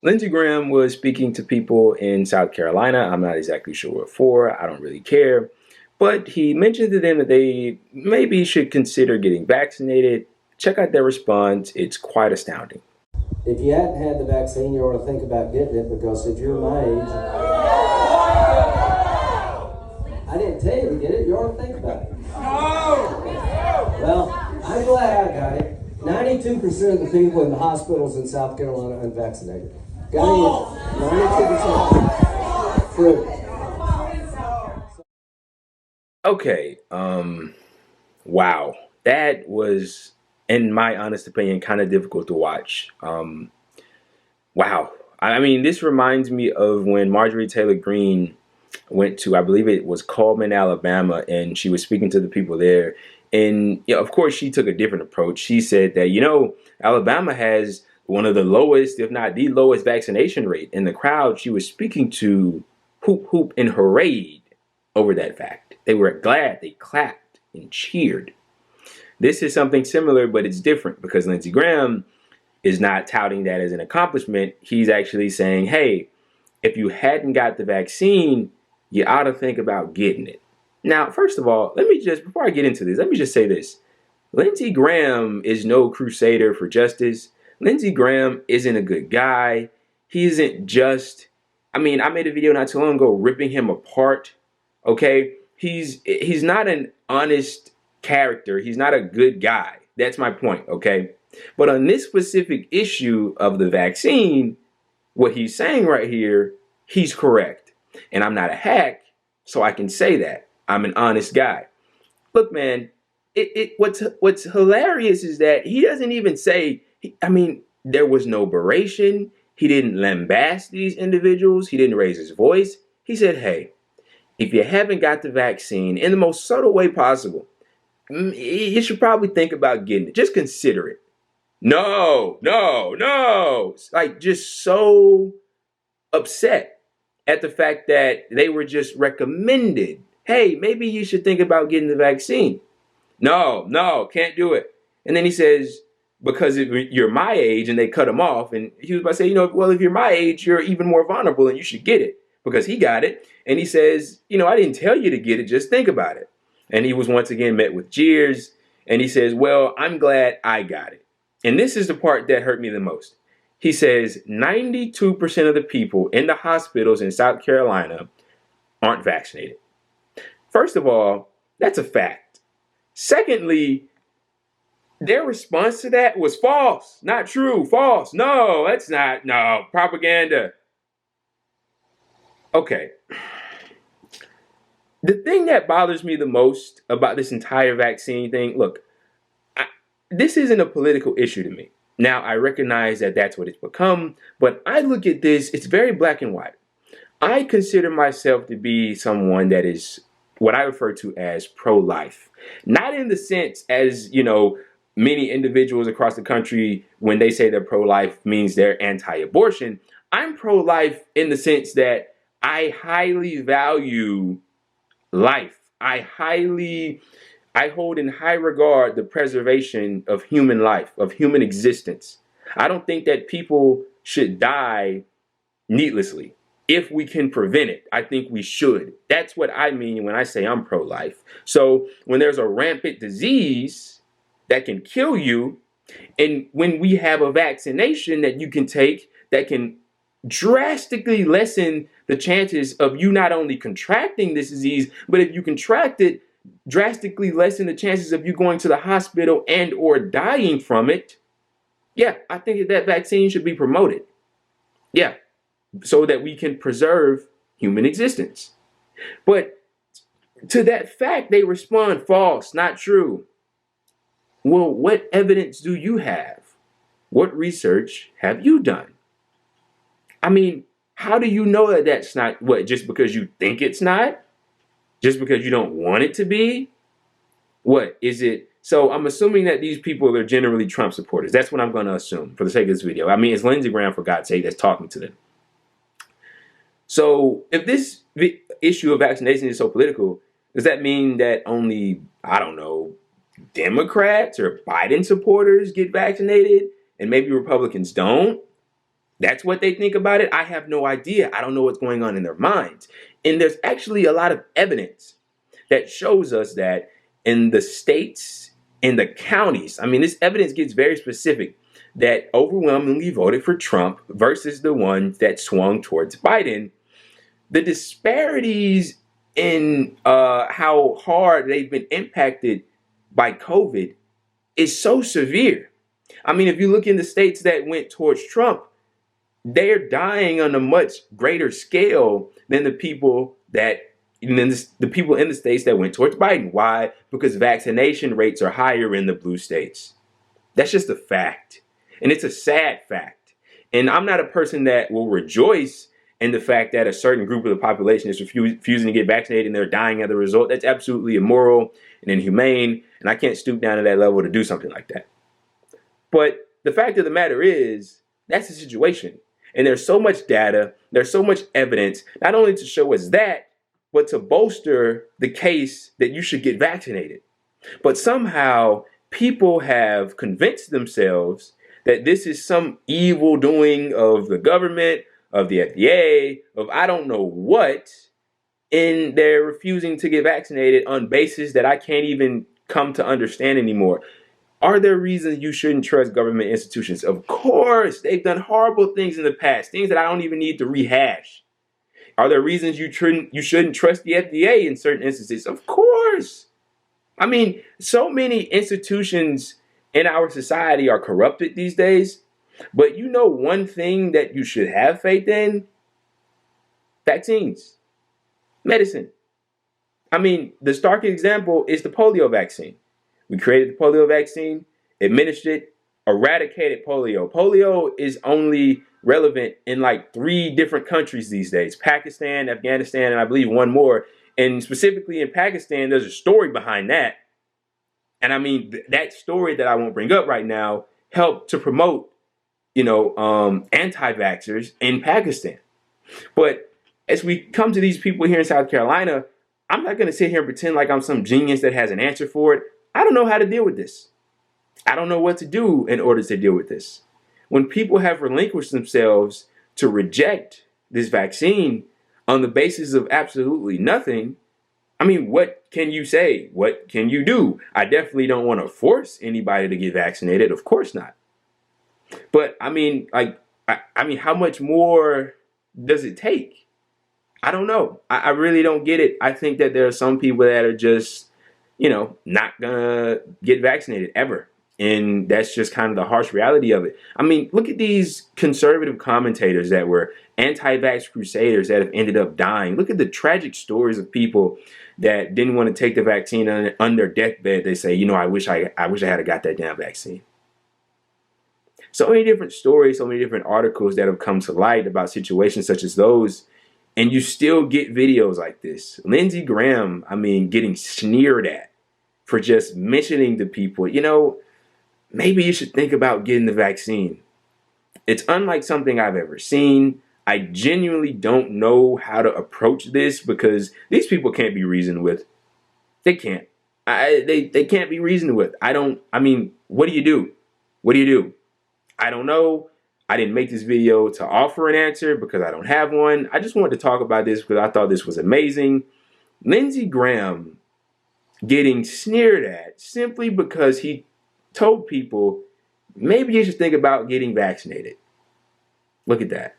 Lindsey Graham was speaking to people in South Carolina. I'm not exactly sure what for. I don't really care. But he mentioned to them that they maybe should consider getting vaccinated. Check out their response. It's quite astounding. If you hadn't had the vaccine, you ought to think about getting it, because if you're my age, I didn't tell you to get it. You ought to think about it. Well, I'm glad I got it. 92% of the people in the hospitals in South Carolina are unvaccinated. Got it? 92%. True. Okay, wow. That was, in my honest opinion, kind of difficult to watch. Wow. I mean, this reminds me of when Marjorie Taylor Greene went to, I believe it was Coleman, Alabama, and she was speaking to the people there. And of course, she took a different approach. She said that, Alabama has one of the lowest, if not the lowest, vaccination rate. In the crowd she was speaking to hoop, hoop, and hooray over that fact. They were glad. They clapped and cheered. This is something similar, but it's different because Lindsey Graham is not touting that as an accomplishment. He's actually saying, hey, if you hadn't got the vaccine, you ought to think about getting it. Now, first of all, before I get into this, let me just say this. Lindsey Graham is no crusader for justice. Lindsey Graham isn't a good guy. He isn't just, I made a video not too long ago ripping him apart. Okay? He's not an honest character. He's not a good guy. That's my point, okay? But on this specific issue of the vaccine, what he's saying right here, he's correct. And I'm not a hack, so I can say that. I'm an honest guy. Look, man, what's hilarious is that he doesn't even say, there was no beration. He didn't lambast these individuals. He didn't raise his voice. He said, hey, if you haven't got the vaccine, in the most subtle way possible, you should probably think about getting it. Just consider it. No. Like, just so upset at the fact that they were just recommended. Hey, maybe you should think about getting the vaccine. No, can't do it. And then he says, because if you're my age, and they cut him off. And he was about to say, well, if you're my age, you're even more vulnerable and you should get it, because he got it. And he says, I didn't tell you to get it. Just think about it. And he was once again met with jeers. And he says, well, I'm glad I got it. And this is the part that hurt me the most. He says 92% of the people in the hospitals in South Carolina aren't vaccinated. First of all, that's a fact. Secondly, their response to that was false, not true, false. No, propaganda. Okay. The thing that bothers me the most about this entire vaccine thing, look, this isn't a political issue to me. Now, I recognize that that's what it's become, but I look at this, it's very black and white. I consider myself to be someone that is what I refer to as pro-life. Not in the sense as, many individuals across the country, when they say they're pro-life, means they're anti-abortion. I'm pro-life in the sense that I highly value life. I hold in high regard the preservation of human life, of human existence. I don't think that people should die needlessly. If we can prevent it, I think we should. That's what I mean when I say I'm pro-life. So when there's a rampant disease that can kill you, and when we have a vaccination that you can take that can drastically lessen the chances of you not only contracting this disease, but if you contract it, drastically lessen the chances of you going to the hospital and or dying from it. Yeah, I think that vaccine should be promoted. Yeah, so that we can preserve human existence. But to that fact, they respond false, not true. Well, what evidence do you have? What research have you done? How do you know that that's not, just because you think it's not? Just because you don't want it to be? What is it? So I'm assuming that these people are generally Trump supporters. That's what I'm going to assume for the sake of this video. It's Lindsey Graham, for God's sake, that's talking to them. So if this issue of vaccination is so political, does that mean that only, Democrats or Biden supporters get vaccinated and maybe Republicans don't? That's what they think about it. I have no idea. I don't know what's going on in their minds. And there's actually a lot of evidence that shows us that in the states, in the counties, I mean, this evidence gets very specific, that overwhelmingly voted for Trump versus the ones that swung towards Biden. The disparities in how hard they've been impacted by COVID is so severe. I mean, if you look in the states that went towards Trump, they're dying on a much greater scale than the people in the states that went towards Biden. Why? Because vaccination rates are higher in the blue states. That's just a fact. And it's a sad fact. And I'm not a person that will rejoice in the fact that a certain group of the population is refusing to get vaccinated and they're dying as a result. That's absolutely immoral and inhumane. And I can't stoop down to that level to do something like that. But the fact of the matter is, that's the situation. And there's so much data, there's so much evidence, not only to show us that, but to bolster the case that you should get vaccinated. But somehow people have convinced themselves that this is some evil doing of the government, of the FDA, of I don't know what, and they're refusing to get vaccinated on basis that I can't even come to understand anymore. Are there reasons you shouldn't trust government institutions? Of course, they've done horrible things in the past, things that I don't even need to rehash. Are there reasons you shouldn't trust the FDA in certain instances? Of course. I mean, so many institutions in our society are corrupted these days, but you know one thing that you should have faith in? Vaccines, medicine. I mean, the stark example is the polio vaccine. We created the polio vaccine, administered it, eradicated polio. Polio is only relevant in like 3 different countries these days: Pakistan, Afghanistan, and I believe one more. And specifically in Pakistan, there's a story behind that. And I mean, that story that I won't bring up right now helped to promote, anti-vaxxers in Pakistan. But as we come to these people here in South Carolina, I'm not going to sit here and pretend like I'm some genius that has an answer for it. I don't know how to deal with this. I don't know what to do in order to deal with this. When people have relinquished themselves to reject this vaccine on the basis of absolutely nothing, I mean, what can you say? What can you do? I definitely don't want to force anybody to get vaccinated. Of course not. But I mean, how much more does it take? I don't know. I really don't get it. I think that there are some people that are just, not gonna get vaccinated ever. And that's just kind of the harsh reality of it. I mean, look at these conservative commentators that were anti-vax crusaders that have ended up dying. Look at the tragic stories of people that didn't want to take the vaccine on their deathbed. They say, I wish I had got that damn vaccine. So many different stories, so many different articles that have come to light about situations such as those. And you still get videos like this. Lindsey Graham, getting sneered at for just mentioning to people, maybe you should think about getting the vaccine. It's unlike something I've ever seen. I genuinely don't know how to approach this because these people can't be reasoned with. They can't. They can't be reasoned with. What do you do? What do you do? I don't know. I didn't make this video to offer an answer because I don't have one. I just wanted to talk about this because I thought this was amazing. Lindsey Graham getting sneered at simply because he told people, maybe you should think about getting vaccinated. Look at that.